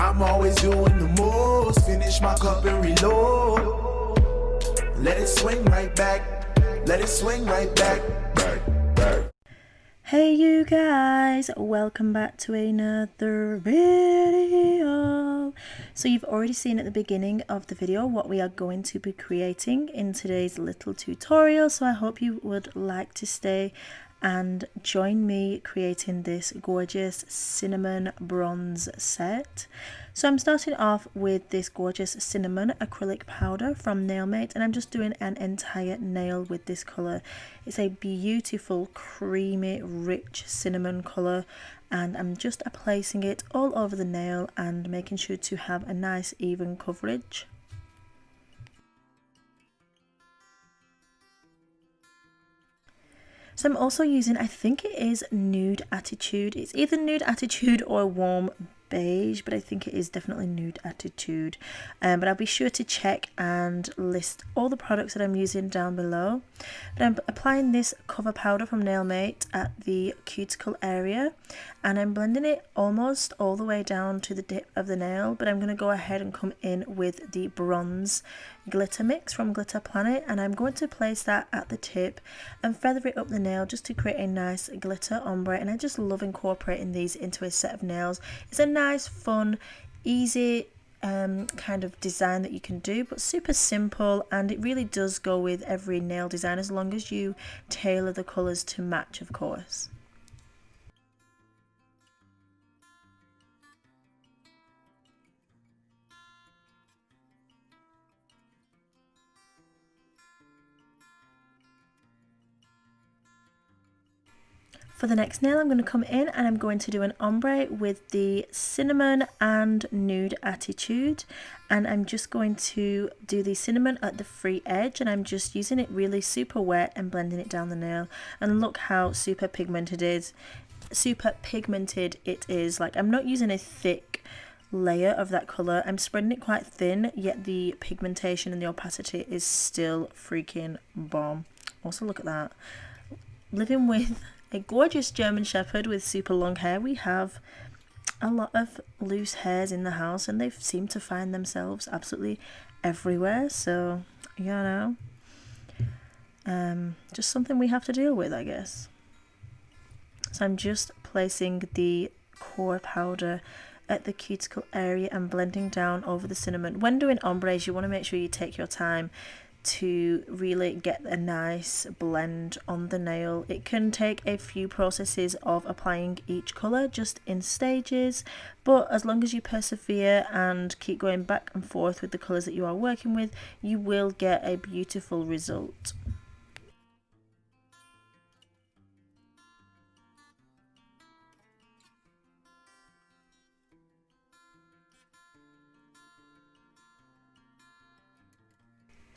I'm always doing the most. Finish my cup and reload. Let it swing right back. Let it swing right back. Hey you guys, welcome back to another video. So you've already seen at the beginning of the video what we are going to be creating in today's little tutorial, so I hope you would like to stay and join me creating this gorgeous cinnamon bronze set. So I'm starting off with this gorgeous cinnamon acrylic powder from Nailmate, and I'm just doing an entire nail with this colour. It's a beautiful creamy rich cinnamon colour, and I'm just placing it all over the nail and making sure to have a nice even coverage. So I'm also using, I think it is Nude Attitude. It's either Nude Attitude or Warm Beige, but I think it is definitely Nude Attitude. But I'll be sure to check and list all the products that I'm using down below. But I'm applying this cover powder from Nailmate at the cuticle area, and I'm blending it almost all the way down to the tip of the nail, but I'm going to go ahead and come in with the bronze glitter mix from Glitter Planet, and I'm going to place that at the tip and feather it up the nail just to create a nice glitter ombre. And I just love incorporating these into a set of nails. It's a nice, fun, easy kind of design that you can do, but super simple, and it really does go with every nail design as long as you tailor the colours to match, of course. For the next nail, I'm going to come in and I'm going to do an ombre with the cinnamon and Nude Attitude, and I'm just going to do the cinnamon at the free edge, and I'm just using it really super wet and blending it down the nail. And look how super pigmented it is. Like, I'm not using a thick layer of that colour, I'm spreading it quite thin, yet the pigmentation and the opacity is still freaking bomb. Also, look at that. Living with a gorgeous German Shepherd with super long hair, we have a lot of loose hairs in the house, and they seem to find themselves absolutely everywhere. So, you know, just something we have to deal with, I guess. So I'm just placing the core powder at the cuticle area and blending down over the cinnamon. When doing ombres, you want to make sure you take your time to really get a nice blend on the nail. It can take a few processes of applying each colour just in stages, but as long as you persevere and keep going back and forth with the colours that you are working with, you will get a beautiful result.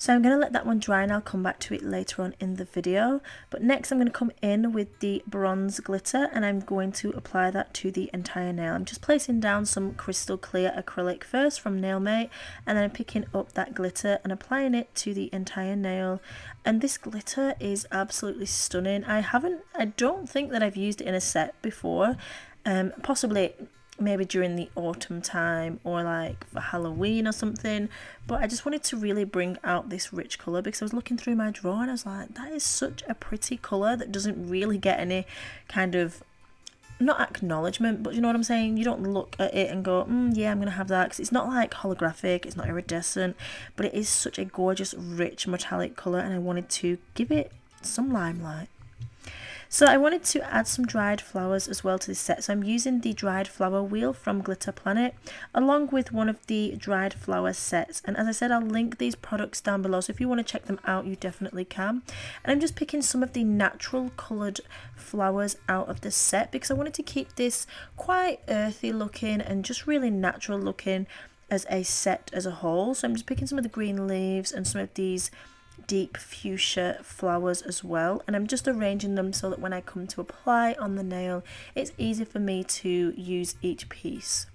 So I'm going to let that one dry and I'll come back to it later on in the video. But next I'm going to come in with the bronze glitter, and I'm going to apply that to the entire nail. I'm just placing down some crystal clear acrylic first from Nailmate, and then I'm picking up that glitter and applying it to the entire nail. And this glitter is absolutely stunning. I don't think that I've used it in a set before. Possibly maybe during the autumn time or like for Halloween or something, but I just wanted to really bring out this rich colour because I was looking through my drawer and I was like, that is such a pretty colour that doesn't really get any kind of, not acknowledgement, but you know what I'm saying, you don't look at it and go, yeah, I'm gonna have that, because it's not like holographic, it's not iridescent, but it is such a gorgeous rich metallic colour, and I wanted to give it some limelight. So I wanted to add some dried flowers as well to this set. So I'm using the dried flower wheel from Glitter Planet along with one of the dried flower sets. And as I said, I'll link these products down below. So if you want to check them out, you definitely can. And I'm just picking some of the natural coloured flowers out of the set because I wanted to keep this quite earthy looking and just really natural looking as a set as a whole. So I'm just picking some of the green leaves and some of these deep fuchsia flowers as well, and I'm just arranging them so that when I come to apply on the nail, it's easy for me to use each piece.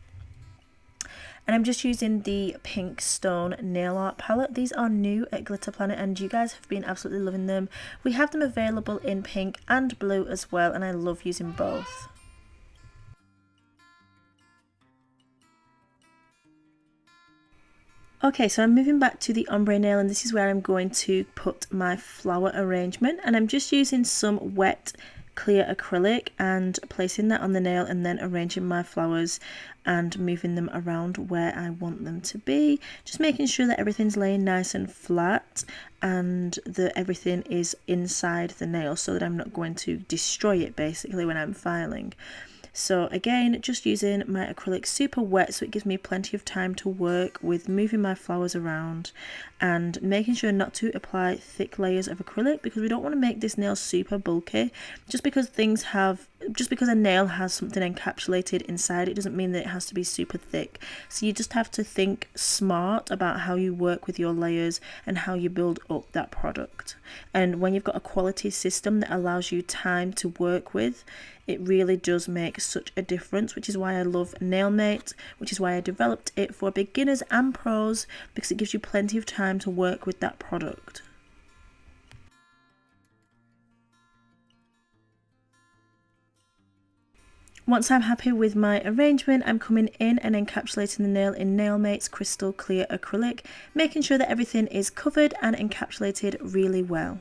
And I'm just using the Pink Stone nail art palette. These are new at Glitter Planet and you guys have been absolutely loving them. We have them available in pink and blue as well, and I love using both. Okay, so I'm moving back to the ombre nail, and this is where I'm going to put my flower arrangement, and I'm just using some wet clear acrylic and placing that on the nail and then arranging my flowers and moving them around where I want them to be, just making sure that everything's laying nice and flat and that everything is inside the nail so that I'm not going to destroy it basically when I'm filing. So again, just using my acrylic super wet so it gives me plenty of time to work with moving my flowers around and making sure not to apply thick layers of acrylic, because we don't want to make this nail super bulky. Just because a nail has something encapsulated inside, it doesn't mean that it has to be super thick. So you just have to think smart about how you work with your layers and how you build up that product. And when you've got a quality system that allows you time to work with, it really does make such a difference, which is why I love Nailmate, which is why I developed it for beginners and pros, because it gives you plenty of time to work with that product. Once I'm happy with my arrangement, I'm coming in and encapsulating the nail in Nailmate's crystal clear acrylic, making sure that everything is covered and encapsulated really well.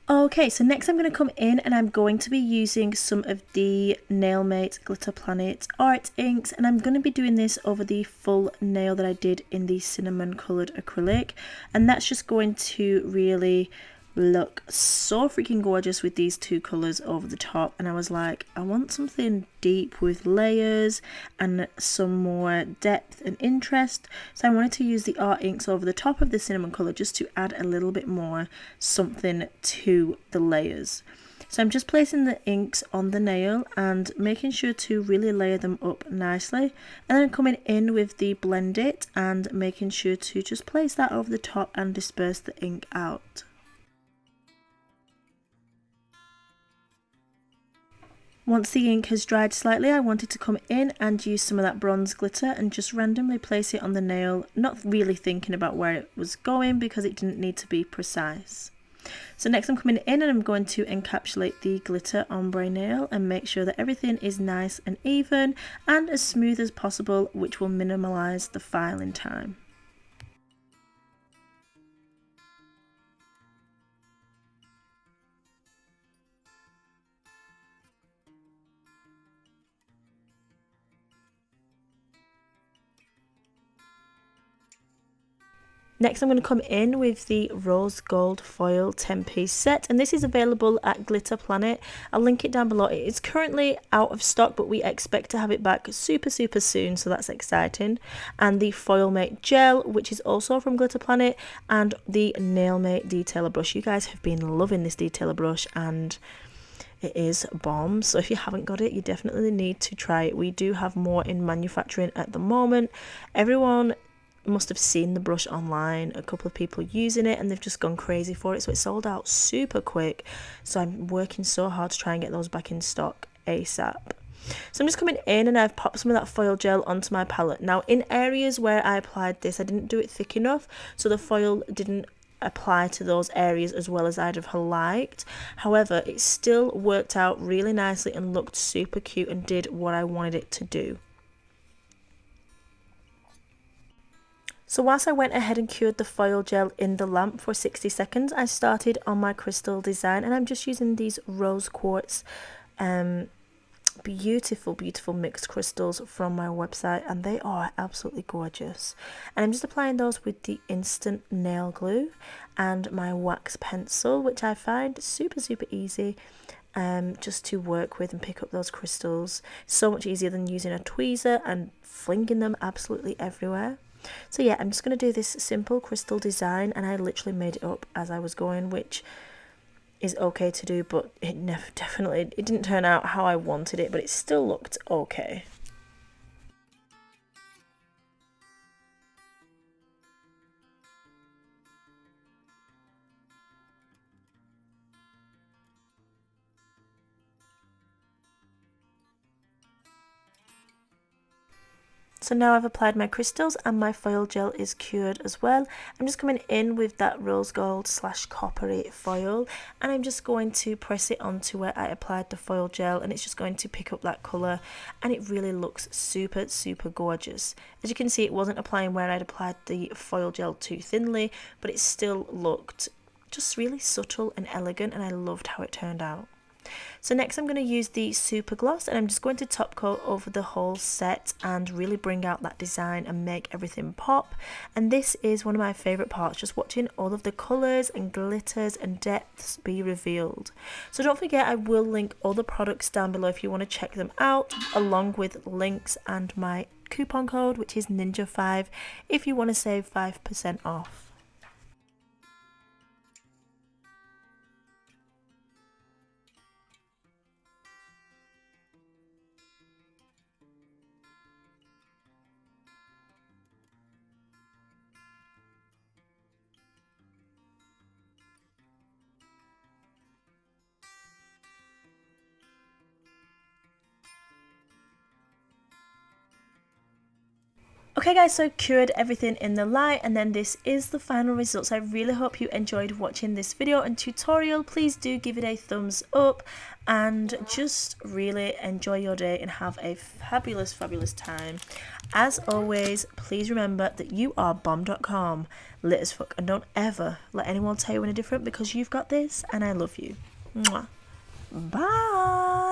Okay, so next I'm going to come in and I'm going to be using some of the Nailmate Glitter Planet art inks, and I'm going to be doing this over the full nail that I did in the cinnamon coloured acrylic, and that's just going to really look so freaking gorgeous with these two colours over the top. And I was like, I want something deep with layers and some more depth and interest, so I wanted to use the art inks over the top of the cinnamon colour just to add a little bit more something to the layers. So I'm just placing the inks on the nail and making sure to really layer them up nicely, and then coming in with the Blend It and making sure to just place that over the top and disperse the ink out. Once the ink has dried slightly, I wanted to come in and use some of that bronze glitter and just randomly place it on the nail, not really thinking about where it was going because it didn't need to be precise. So next I'm coming in and I'm going to encapsulate the glitter ombre nail and make sure that everything is nice and even and as smooth as possible, which will minimise the filing time. Next I'm going to come in with the rose gold foil 10-piece set, and this is available at Glitter Planet. I'll link it down below. It is currently out of stock, but we expect to have it back super soon, so that's exciting. And the Foil Mate gel, which is also from Glitter Planet, and the Nailmate detailer brush. You guys have been loving this detailer brush and it is bomb, so if you haven't got it, you definitely need to try it. We do have more in manufacturing at the moment. Everyone must have seen the brush online, a couple of people using it, and they've just gone crazy for it, so it sold out super quick. So I'm working so hard to try and get those back in stock ASAP. So I'm just coming in and I've popped some of that foil gel onto my palette. Now in areas where I applied this, I didn't do it thick enough, so the foil didn't apply to those areas as well as I'd have liked. However, it still worked out really nicely and looked super cute and did what I wanted it to do. So whilst I went ahead and cured the foil gel in the lamp for 60 seconds, I started on my crystal design, and I'm just using these rose quartz beautiful mixed crystals from my website, and they are absolutely gorgeous. And I'm just applying those with the instant nail glue and my wax pencil, which I find super easy just to work with and pick up those crystals. So much easier than using a tweezer and flinging them absolutely everywhere. So yeah, I'm just going to do this simple crystal design, and I literally made it up as I was going, which is okay to do, but it didn't turn out how I wanted it, but it still looked okay. So So now I've applied my crystals and my foil gel is cured as well. I'm just coming in with that rose gold / coppery foil, and I'm just going to press it onto where I applied the foil gel, and it's just going to pick up that colour, and it really looks super gorgeous. As you can see, it wasn't applying where I'd applied the foil gel too thinly, but it still looked just really subtle and elegant, and I loved how it turned out. So next I'm going to use the super gloss, and I'm just going to top coat over the whole set and really bring out that design and make everything pop. And this is one of my favourite parts, just watching all of the colours and glitters and depths be revealed. So don't forget, I will link all the products down below if you want to check them out, along with links and my coupon code, which is Ninja5, if you want to save 5% off. Okay guys, so cured everything in the light, and then this is the final results. I really hope you enjoyed watching this video and tutorial. Please do give it a thumbs up and just really enjoy your day and have a fabulous time. As always, please remember that you are bomb.com, lit as fuck, and don't ever let anyone tell you any different, because you've got this and I love you. Mwah. Bye.